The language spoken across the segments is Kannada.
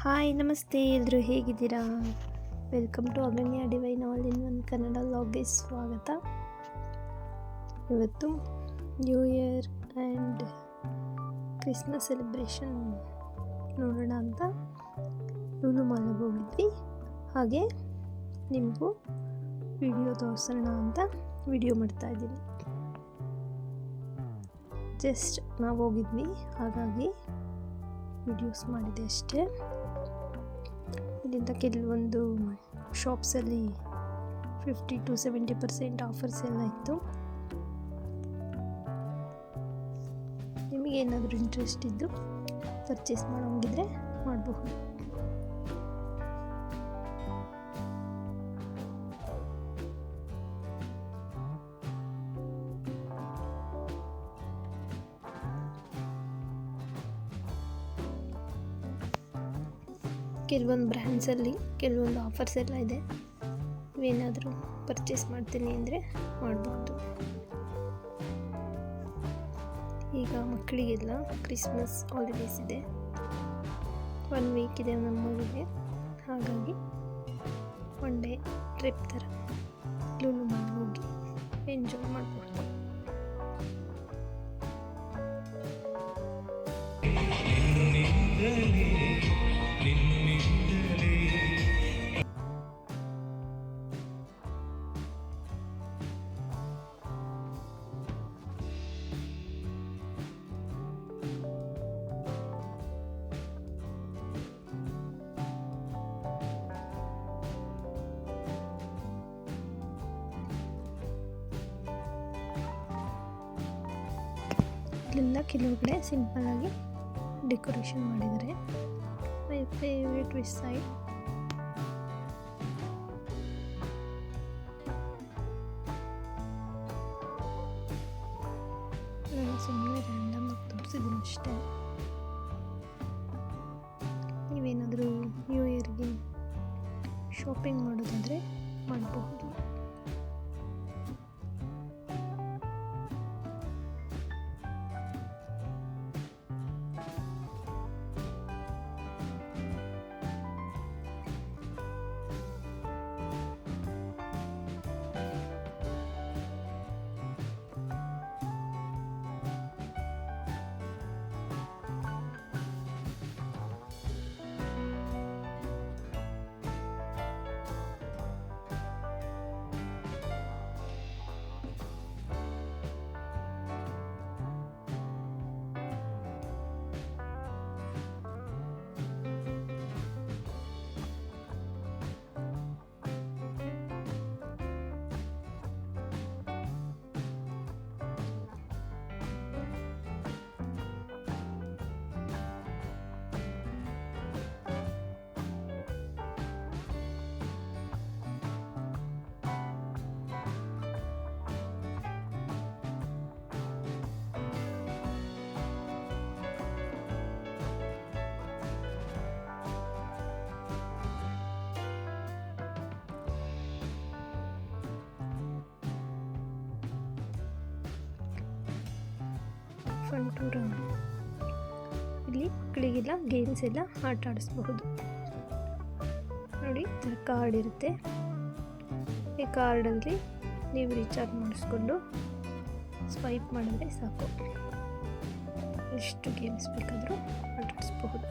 ಹಾಯ್ ನಮಸ್ತೆ, ಎಲ್ಲರೂ ಹೇಗಿದ್ದೀರಾ? Welcome to Aganya divine all in one Kannada ಲಾಗ್ಗೆ ಸ್ವಾಗತ. ಇವತ್ತು new year and Christmas celebration ನೋಡೋಣ ಅಂತ ಲೂಲು ಮಾಲ್ಗೆ ಹೋಗಿದ್ವಿ. ಹಾಗೆ ನಿಮಗೂ ವಿಡಿಯೋ ತೋರಿಸೋಣ ಅಂತ ವಿಡಿಯೋ ಮಾಡ್ತಾಯಿದ್ದೀನಿ. ಜಸ್ಟ್ ನಾವು ಹೋಗಿದ್ವಿ, ಹಾಗಾಗಿ ವಿಡಿಯೋಸ್ ಮಾಡಿದೆ ಅಷ್ಟೇ. ಇಲ್ಲಿಂದ ಕೆಲವೊಂದು ಶಾಪ್ಸಲ್ಲಿ 50-70% ಆಫರ್ಸ್ ಎಲ್ಲ ಇತ್ತು. ನಿಮಗೇನಾದರೂ ಇಂಟ್ರೆಸ್ಟ್ ಇದ್ದು ಪರ್ಚೇಸ್ ಮಾಡೋಂಗಿದ್ರೆ ಮಾಡಬಹುದು. ಕೆಲವೊಂದು ಬ್ರ್ಯಾಂಡ್ಸಲ್ಲಿ ಕೆಲವೊಂದು ಆಫರ್ಸ್ ಎಲ್ಲ ಇದೆ. ನೀವೇನಾದರೂ ಪರ್ಚೇಸ್ ಮಾಡ್ತೀನಿ ಅಂದರೆ ಮಾಡಬಹುದು. ಈಗ ಮಕ್ಕಳಿಗೆಲ್ಲ ಕ್ರಿಸ್ಮಸ್ ಹಾಲಿಡೇಸ್ ಇದೆ, 1 ವೀಕ್ ಇದೆ ನಮ್ಮೂರಿಗೆ. ಹಾಗಾಗಿ 1 ಡೇ ಟ್ರಿಪ್ ಥರ ಲೂಲು ಮಾಲ್ ಹೋಗಿ ಎಂಜಾಯ್ ಮಾಡಬಹುದು. ಇಲ್ಲೆಲ್ಲ ಕೆಲವು ಕಡೆ ಸಿಂಪಲ್ಲಾಗಿ ಡೆಕೋರೇಷನ್ ಮಾಡಿದ್ದಾರೆ. My favourite wish side. ನಾನು ಸುಮ್ಮನೆ ರ್ಯಾಂಡಮ್ ಆಗಿ ತೋರಿಸಿದ್ದೀನಿ ಅಷ್ಟೇ. ನೀವೇನಾದರೂ ನ್ಯೂ ಇಯರ್ಗೆ ಶಾಪಿಂಗ್ ಮಾಡೋದಾದರೆ ಮಾಡಬಹುದು. Fun tour. ಇಲ್ಲಿ ಮಕ್ಕಳಿಗೆಲ್ಲ ಗೇಮ್ಸ್ ಎಲ್ಲ ಆಟ ಆಡಿಸ್ಬಹುದು. ನೋಡಿ, ಈ ಥರ ಕಾರ್ಡ್ ಇರುತ್ತೆ. ಈ ಕಾರ್ಡಲ್ಲಿ ನೀವು ರೀಚಾರ್ಜ್ ಮಾಡಿಸ್ಕೊಂಡು ಸ್ವೈಪ್ ಮಾಡಿದ್ರೆ ಸಾಕು, ಎಷ್ಟು ಗೇಮ್ಸ್ ಬೇಕಾದರೂ ಆಟ ಆಡಿಸ್ಬಹುದು.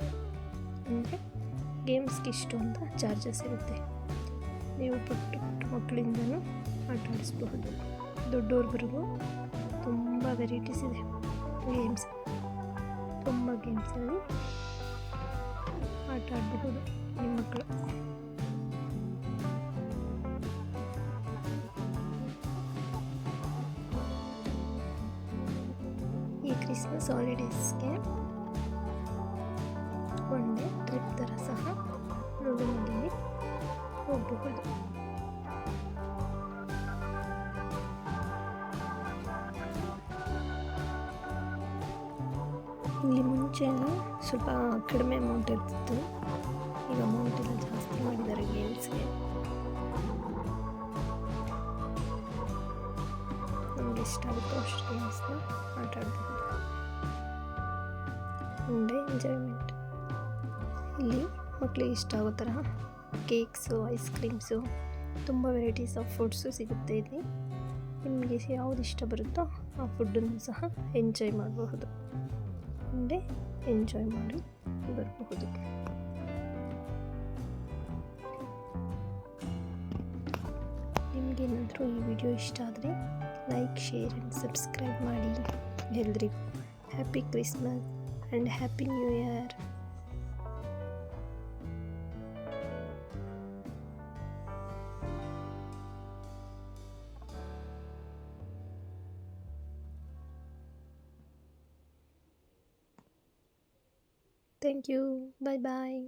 ಅಂದರೆ ಗೇಮ್ಸ್ಗೆ ಇಷ್ಟು ಅಂತ ಚಾರ್ಜಸ್ ಇರುತ್ತೆ. ನೀವು ಪುಟ್ಟ ಮಕ್ಕಳಿಂದನೂ ಆಟ ಆಡಿಸ್ಬಹುದು. ದೊಡ್ಡವ್ರವರೆಗೂ ತುಂಬ ವೆರೈಟೀಸ್ ಇದೆ ಗೇಮ್ಸ್. ತುಂಬ ಗೇಮ್ಸಲ್ಲಿ ಆಟ ಆಡಬಹುದು ನಿಮ್ಮ ಮಕ್ಕಳು. ಈ ಕ್ರಿಸ್ಮಸ್ ಹಾಲಿಡೇಸ್ಗೆ 1 ಡೇ ಟ್ರಿಪ್ ಥರ ಸಹ ಲೂಲು ಮಾಲ್ಗೆ ಹೋಗಬಹುದು. ಇಲ್ಲಿ ಮುಂಚೆ ಸ್ವಲ್ಪ ಕಡಿಮೆ ಅಮೌಂಟ್ ಇರ್ತಿತ್ತು, ಈಗ ಅಮೌಂಟ್ ಎಲ್ಲ ಜಾಸ್ತಿ ಮಾಡಿದ್ದಾರೆ ಗೇಮ್ಸ್ಗೆ. ನಮಗೆ ಇಷ್ಟ ಆಗುತ್ತೋ ಅಷ್ಟು ಗೇಮ್ಸ್ನ ಆಟ ಆಡಬಹುದು. One day enjoyment. ಇಲ್ಲಿ ಮಕ್ಕಳಿಗೆ ಇಷ್ಟ ಆಗೋ ಥರ ಕೇಕ್ಸು, ಐಸ್ ಕ್ರೀಮ್ಸು, ತುಂಬ ವೆರೈಟೀಸ್ ಆಫ್ ಫುಡ್ಸು ಸಿಗುತ್ತೆ ಇಲ್ಲಿ. ನಿಮಗೆ ಯಾವುದು ಇಷ್ಟ ಬರುತ್ತೋ ಆ ಫುಡ್ಡನ್ನು ಸಹ ಎಂಜಾಯ್ ಮಾಡಬಹುದು, ಮುಂದೆ ಎಂಜಾಯ್ ಮಾಡಿ ಬರಬಹುದು. ನಿಮಗೇನಾದರೂ ಈ ವಿಡಿಯೋ ಇಷ್ಟ ಆದರೆ ಲೈಕ್, ಶೇರ್ ಆ್ಯಂಡ್ ಸಬ್ಸ್ಕ್ರೈಬ್ ಮಾಡಿ. ಎಲ್ರಿಗೂ happy Christmas and happy new year. Thank you. Bye bye.